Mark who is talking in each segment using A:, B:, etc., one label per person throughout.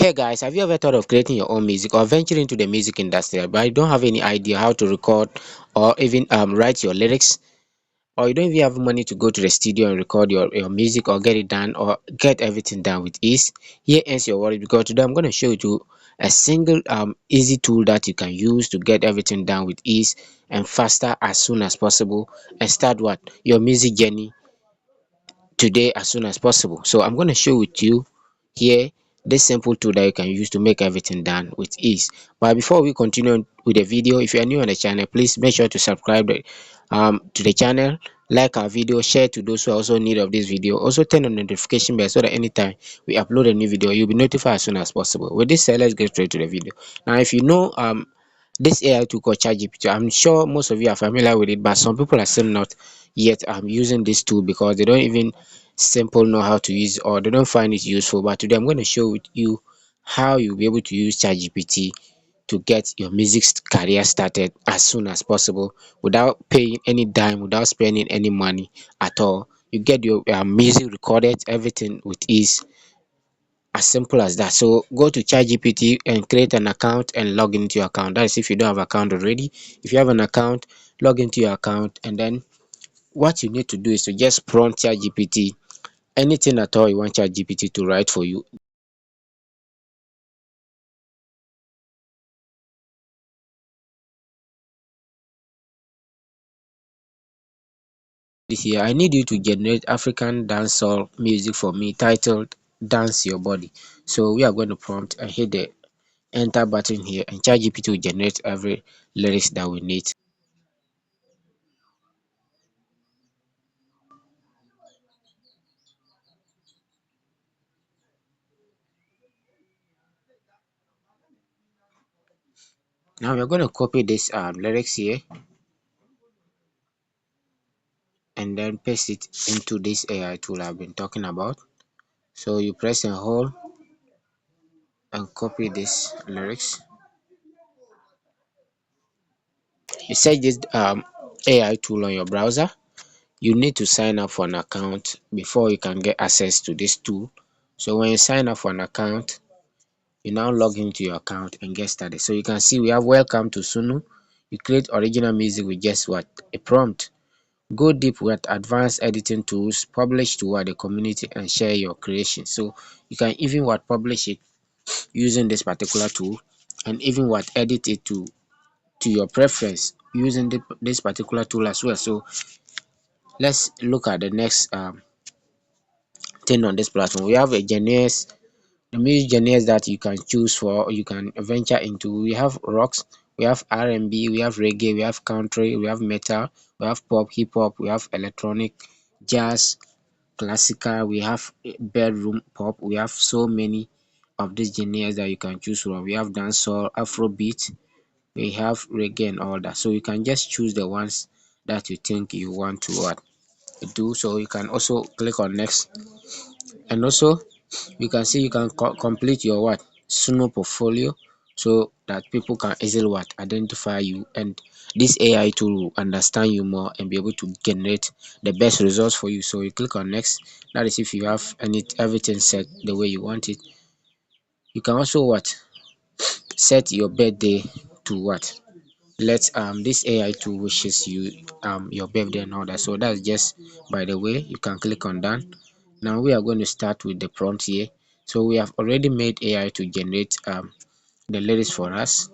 A: Hey guys, have you ever thought of creating your own music or venture into the music industry, but you don't have any idea how to record or even write your lyrics, or you don't even have money to go to the studio and record your music or get it done or get everything done with ease? Here ends your worry, because today I'm going to show you a single easy tool that you can use to get everything done with ease and faster as soon as possible, and start what your music journey today as soon as possible. So I'm going to show with you here this simple tool that you can use to make everything done with ease. But before we continue with the video, if you are new on the channel, please make sure to subscribe to the channel, like our video, share to those who are also in need of this video. Also turn on the notification bell so that anytime we upload a new video, you'll be notified as soon as possible. With this said, let's get straight to the video. Now, if you know this AI tool called ChatGPT, I'm sure most of you are familiar with it, but some people are still not yet using this tool because they don't even simple know how to use, or they don't find it useful. But today I'm going to show with you how you'll be able to use ChatGPT to get your music career started as soon as possible without paying any dime, without spending any money at all. You get your music recorded, everything with ease, as simple as that. So go to ChatGPT and create an account and log into your account. That is if you don't have an account already. If you have an account, log into your account, and then what you need to do is to just prompt ChatGPT anything at all you want ChatGPT to write for you. This here, I need you to generate African dancehall music for me titled Dance Your Body. So we are going to prompt and hit the enter button here, and ChatGPT will generate every lyrics that we need. Now we're going to copy this lyrics here and then paste it into this AI tool I've been talking about. So you press and hold and copy this lyrics. You search this AI tool on your browser. You need to sign up for an account before you can get access to this tool. So when you sign up for an account, you now log into your account and get started. So you can see we have welcome to Suno. You create original music with just what? A prompt. Go deep with advanced editing tools, publish to what? The community, and share your creation. So you can even what? Publish it using this particular tool, and even what? Edit it to your preference using this particular tool as well. So let's look at the next thing on this platform. We have a genres, the music genres that you can choose for, you can venture into. We have rocks, we have R&B, we have reggae, we have country, we have metal, we have pop, hip hop, we have electronic, jazz, classical, we have bedroom pop. We have so many of these genres that you can choose from. We have dancehall, afrobeat, we have reggae and all that. So you can just choose the ones that you think you want to do. So you can also click on next, and also you can see you can complete your what? Suno portfolio, so that people can easily what? Identify you, and this AI tool will understand you more and be able to generate the best results for you. So you click on next. That is if you have everything set the way you want it. You can also what? Set your birthday to what? Let this AI tool wishes you your birthday and all that. So that's just by the way. You can click on done. Now we are going to start with the prompt here. So we have already made AI to generate the lyrics for us.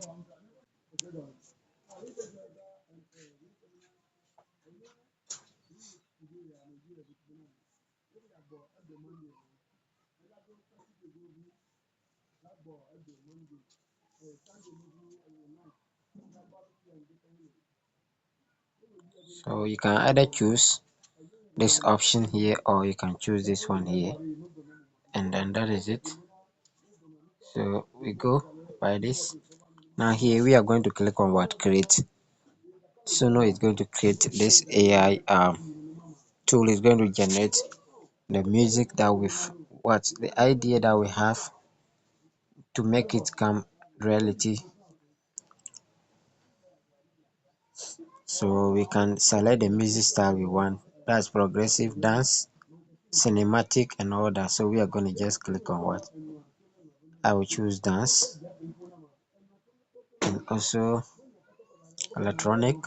A: So you can either choose this option here, or you can choose this one here, and then that is it. So we go by this. Now here we are going to click on what? Create. Suno is going to create this AI tool is going to generate the music that we've what? The idea that we have to make it come reality. So we can select the music style we want. That's progressive, dance, cinematic, and all that. So we are going to just click on what? I will choose dance, and also electronic,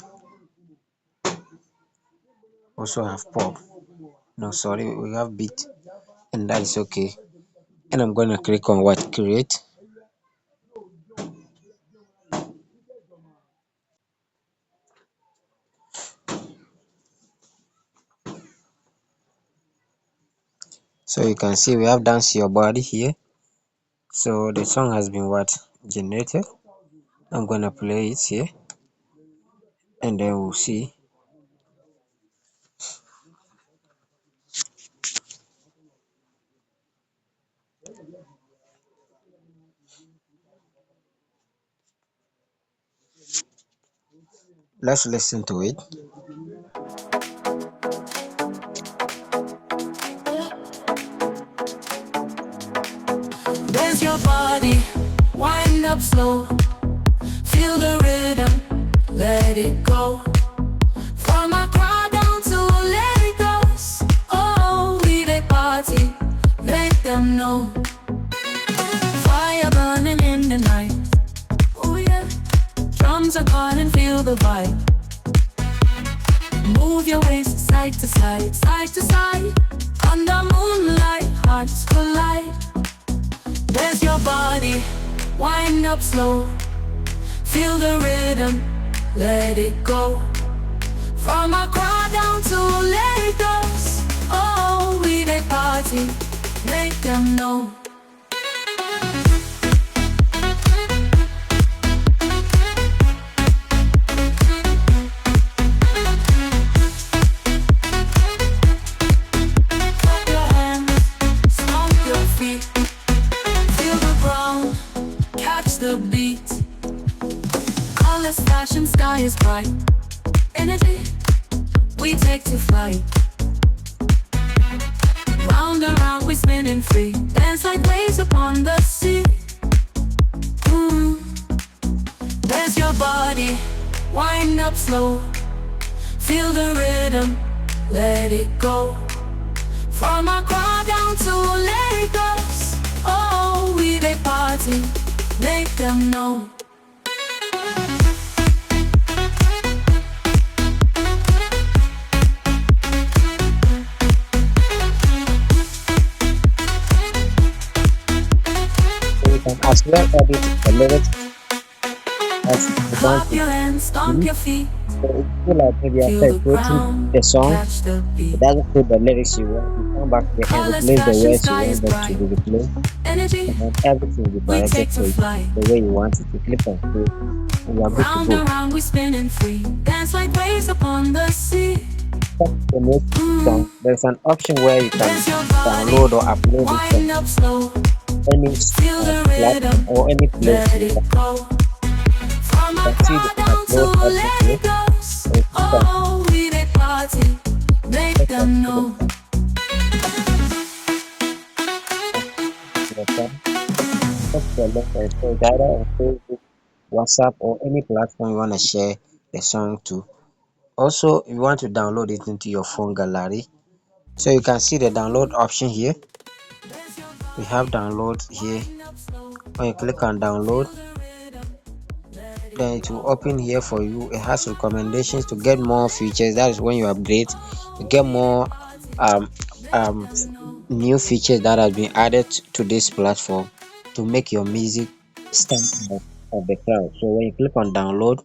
A: also have pop. No, sorry, we have beat, and that is okay. And I'm gonna click on what, create. So you can see we have dance your body here. So the song has been what, generated. I'm gonna play it here, and then we'll see. Let's listen to it.
B: Dance your body, wind up slow. Feel the rhythm, let it go. From a crowd down to let it go. Oh, we they party, make them know. Fire burning in the night. Oh yeah, drums are calling, feel the vibe. Move your waist side to side, side to side. Under moonlight, hearts collide. There's your body, wind up slow. Feel the rhythm, let it go. From a crowd down to let it go. Oh, we they party, make them know. Clap your hands, stomp your feet. Feel the ground, catch the beat. Colors flashing, sky is bright. Energy, we take to flight. Round and round we spinning free. Dance like waves upon the sea. There's your body, wind up slow. Feel the rhythm, let it go. From a crowd down to let it go. Oh, we they party, make them know.
A: So you can as well edit the lyrics as you want
B: Clap
A: to.
B: your hands, stomp your feet.
A: So if you feel like maybe
B: Feel
A: after
B: the
A: creating
B: ground,
A: the song,
B: catch the
A: it
B: beat.
A: doesn't fit the lyrics you want, you come back here and
B: Colors
A: replace the
B: flashing,
A: words you
B: sky is
A: want them to
B: bright.
A: be replaced,
B: Energy,
A: and then everything will be
B: we
A: directed
B: take to
A: to
B: flight.
A: the way you want it. You click on save, and you are good to
B: Round
A: go.
B: and round we spinning free. Dance like waves upon the sea.
A: Check the next song. There's an option where you can
B: There's your body,
A: download or upload it from
B: wind up slow.
A: any
B: Feel the
A: platform
B: rhythm,
A: or any place
B: let
A: you
B: it go. From a
A: can see the
B: crowd down to
A: upload option
B: let
A: here.
B: it go.
A: So you click on
B: Oh, we they party, make
A: check on
B: them know.
A: the song. Check the link and so it's either on Facebook, WhatsApp, or any platform you want to share the song to. Also, if you want to download it into your phone gallery, so you can see the download option here. We have download here. When you click on download, then it will open here for you. It has recommendations to get more features. That is when you upgrade, you get more um um new features that have been added to this platform to make your music stand out of the crowd. So when you click on download,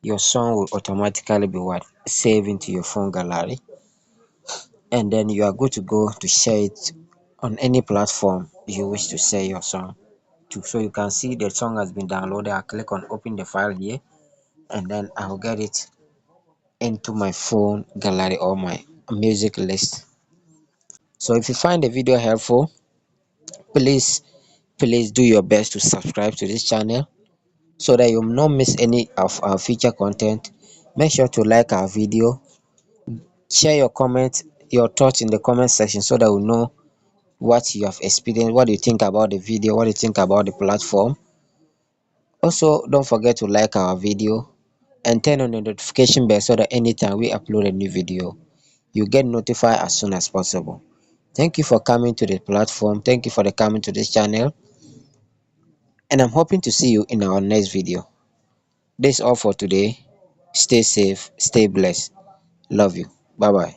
A: your song will automatically be what, saved into your phone gallery, and then you are good to go to share it on any platform you wish to share your song to. So you can see the song has been downloaded. I click on open the file here, and then I'll get it into my phone gallery or my music list. So if you find the video helpful, please do your best to subscribe to this channel so that you will not miss any of our future content. Make sure to like our video, share your comments, your thoughts in the comment section so that we know what you have experienced, what you think about the video, what you think about the platform. Also, don't forget to like our video and turn on the notification bell so that anytime we upload a new video, you get notified as soon as possible. Thank you for coming to the platform. Thank you for the coming to this channel. and I'm hoping to see you in our next video. This is all for today. Stay safe, stay blessed. Love you. Bye bye.